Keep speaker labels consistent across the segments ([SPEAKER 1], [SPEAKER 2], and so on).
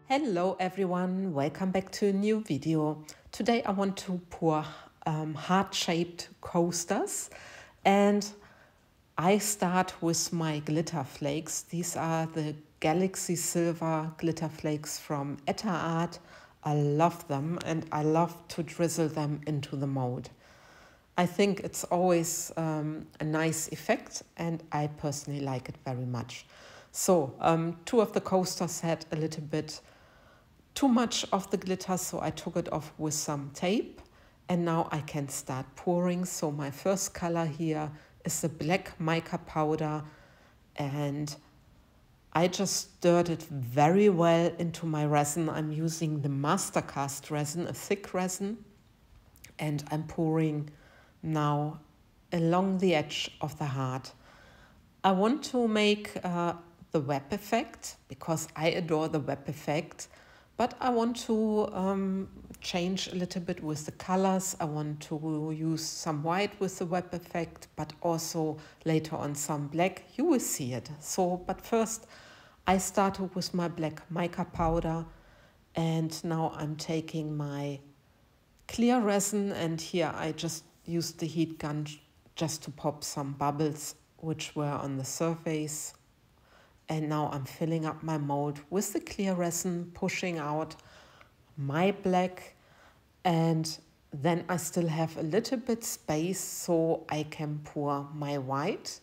[SPEAKER 1] Hello everyone, welcome back to a new video. Today I want to pour heart-shaped coasters, and I start with my glitter flakes. These are the Galaxy Silver glitter flakes from Etter Art. I love them and I love to drizzle them into the mold. I think it's always a nice effect and I personally like it very much. So two of the coasters had a little bit too much of the glitter, so I took it off with some tape and now I can start pouring. So my first color here is the black mica powder, and I just stirred it very well into my resin. I'm using the Mastercast resin, a thick resin, and I'm pouring now along the edge of the heart. I want to make the web effect because I adore the web effect. But I want to change a little bit with the colors. I want to use some white with the web effect, but also later on some black. You will see it. But first I started with my black mica powder, and now I'm taking my clear resin, and here I just used the heat gun just to pop some bubbles which were on the surface. And now I'm filling up my mold with the clear resin, pushing out my black, and then I still have a little bit space so I can pour my white.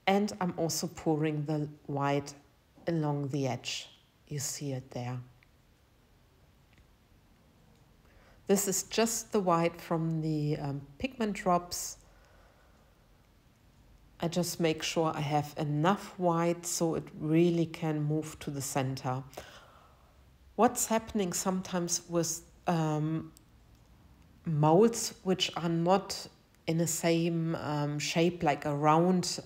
[SPEAKER 1] And I'm also pouring the white along the edge. You see it there. This is just the white from the pigment drops. I just make sure I have enough white so it really can move to the center. What's happening sometimes with molds which are not in the same shape, like a round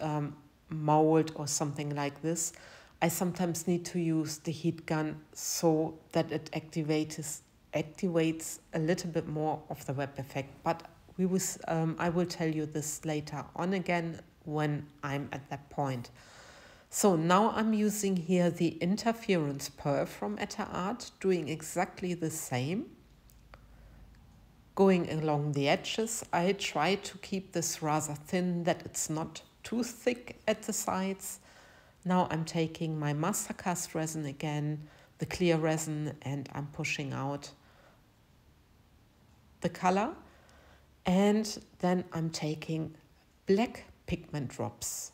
[SPEAKER 1] mold or something like this, I sometimes need to use the heat gun so that it activates a little bit more of the web effect. But I will tell you this later on again when I'm at that point. So now I'm using here the interference pearl from Etter Art, doing exactly the same. Going along the edges, I try to keep this rather thin, that it's not too thick at the sides. Now I'm taking my Mastercast resin again, the clear resin, and I'm pushing out the color. And then I'm taking black pigment drops.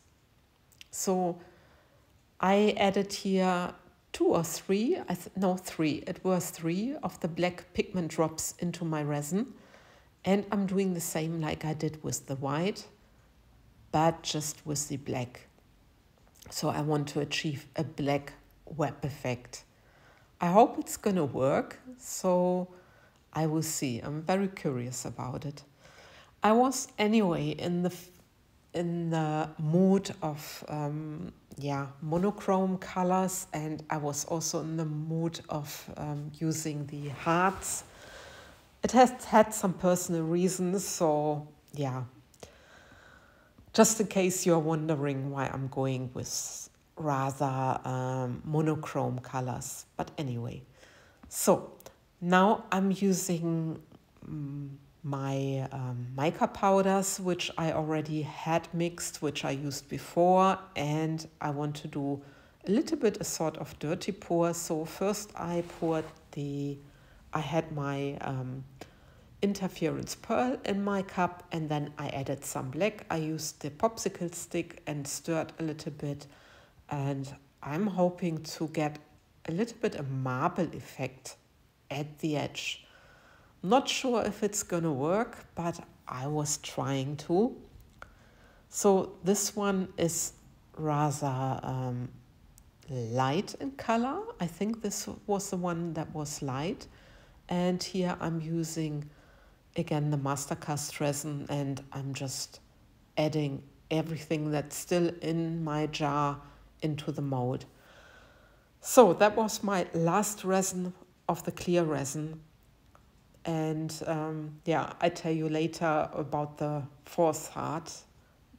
[SPEAKER 1] So I added here three. It was three of the black pigment drops into my resin, and I'm doing the same like I did with the white, but just with the black. So I want to achieve a black web effect. I hope it's gonna work, so I will see. I'm very curious about it. I was anyway in the mood of monochrome colors, and I was also in the mood of using the hearts. It has had some personal reasons, so yeah, just in case you're wondering why I'm going with rather monochrome colors. But anyway, so now I'm using my mica powders, which I already had mixed, which I used before, and I want to do a little bit a sort of dirty pour. So first I had my interference pearl in my cup, and then I added some black. I used the popsicle stick and stirred a little bit, and I'm hoping to get a little bit a marble effect at the edge. Not sure if it's gonna work, but I was trying to. So this one is rather light in color. I think this was the one that was light. And here I'm using, again, the Mastercast resin, and I'm just adding everything that's still in my jar into the mold. So that was my last resin of the clear resin. And I tell you later about the fourth heart,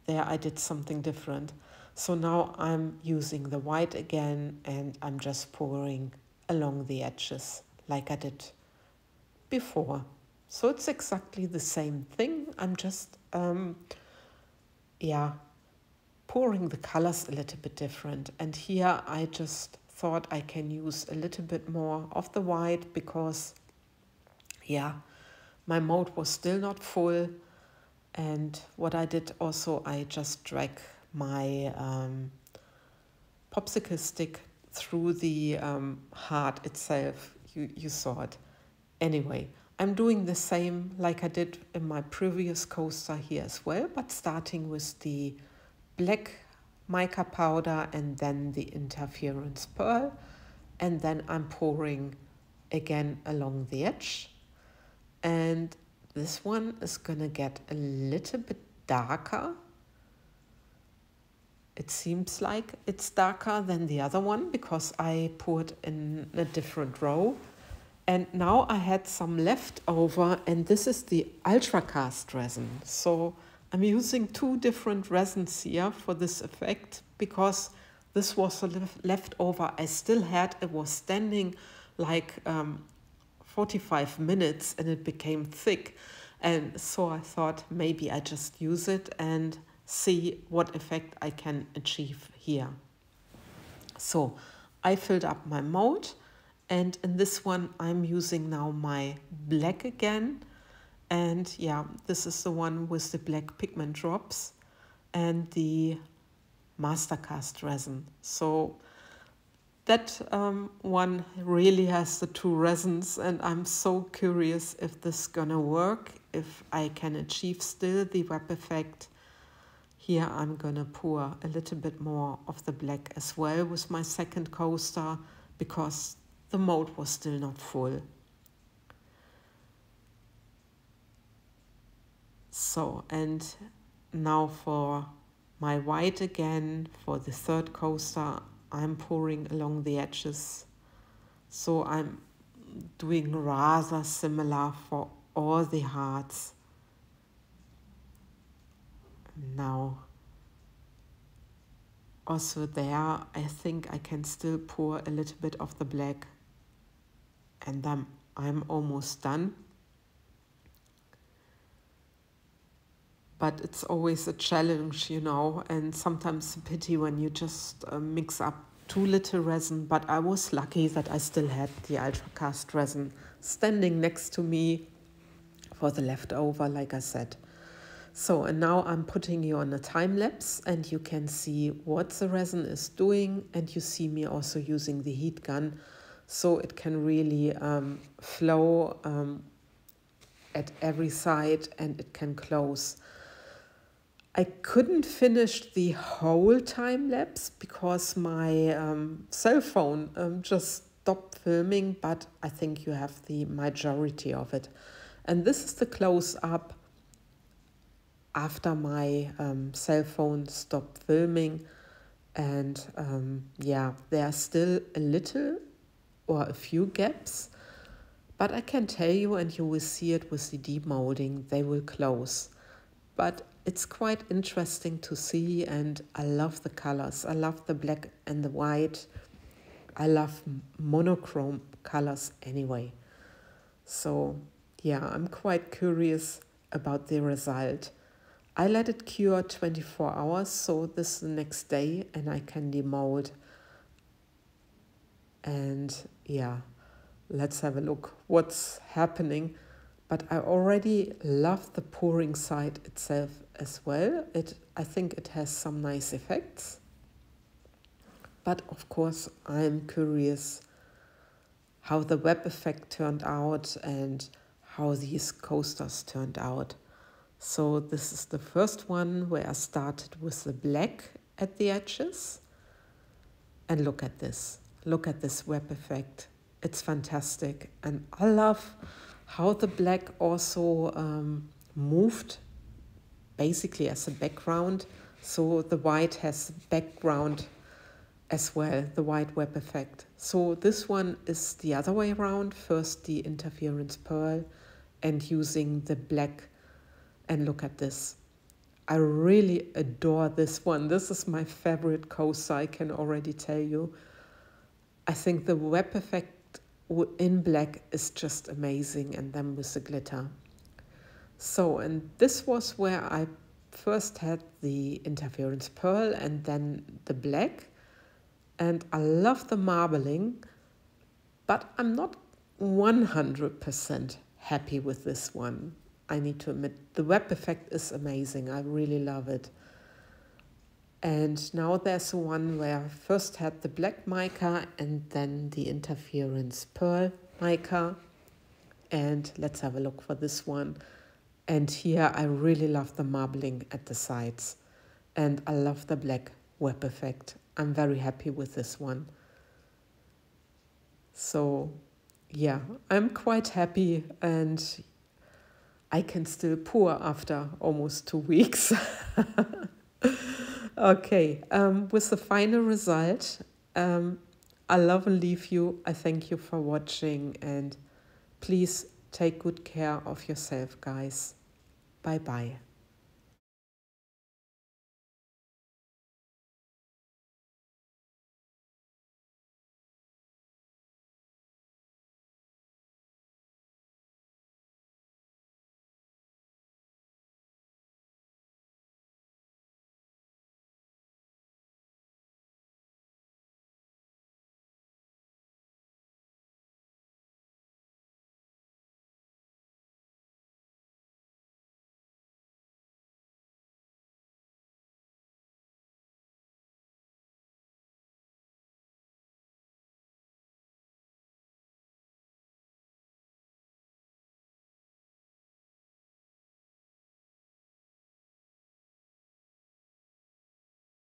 [SPEAKER 1] there I did something different. So now I'm using the white again, and I'm just pouring along the edges like I did before. So it's exactly the same thing. I'm just, pouring the colors a little bit different. And here I just thought I can use a little bit more of the white because, my mold was still not full. And what I did also, I just drag my popsicle stick through the heart itself. You saw it. Anyway, I'm doing the same like I did in my previous coaster here as well, but starting with the black mica powder and then the interference pearl. And then I'm pouring again along the edge. And this one is gonna get a little bit darker. It seems like it's darker than the other one because I poured in a different row. And now I had some left over, and this is the Ultracast resin. So I'm using two different resins here for this effect because this was a leftover I still had. It was standing like 45 minutes and it became thick. And so I thought maybe I just use it and see what effect I can achieve here. So I filled up my mold. And in this one, I'm using now my black again. And this is the one with the black pigment drops and the Mastercast resin. So that one really has the two resins, and I'm so curious if this is gonna work, if I can achieve still the web effect. Here I'm gonna pour a little bit more of the black as well with my second coaster because the mold was still not full. So, and now for my white again, for the third coaster, I'm pouring along the edges. So I'm doing rather similar for all the hearts. Now, also there, I think I can still pour a little bit of the black. And then I'm almost done. But it's always a challenge, and sometimes a pity when you just mix up too little resin. But I was lucky that I still had the Ultracast resin standing next to me for the leftover, like I said. So, and now I'm putting you on a time lapse and you can see what the resin is doing, and you see me also using the heat gun so it can really flow at every side and it can close. I couldn't finish the whole time lapse because my cell phone just stopped filming, but I think you have the majority of it. And this is the close-up after my cell phone stopped filming. And there are still a little or a few gaps, but I can tell you, and you will see it with the demolding, they will close. But it's quite interesting to see, and I love the colors. I love the black and the white. I love monochrome colors anyway. So I'm quite curious about the result. I let it cure 24 hours, so this is the next day, and I can demold. And let's have a look what's happening. But I already love the pouring side itself as well. I think it has some nice effects. But of course, I'm curious how the web effect turned out and how these coasters turned out. So this is the first one where I started with the black at the edges. And look at this. Look at this web effect. It's fantastic. And I love how the black also moved basically as a background. So the white has background as well, the white web effect. So this one is the other way around. First the interference pearl and using the black. And look at this. I really adore this one. This is my favorite coaster, I can already tell you. I think the web effect in black is just amazing, and then with the glitter. So, and this was where I first had the interference pearl and then the black. And I love the marbling, but I'm not 100% happy with this one. I need to admit, the web effect is amazing. I really love it. And now there's one where I first had the black mica and then the interference pearl mica. And let's have a look for this one. And here I really love the marbling at the sides. And I love the black web effect. I'm very happy with this one. So yeah, I'm quite happy, and I can still pour after almost 2 weeks. Okay, with the final result, I love and leave you. I thank you for watching, and please take good care of yourself, guys. Bye bye.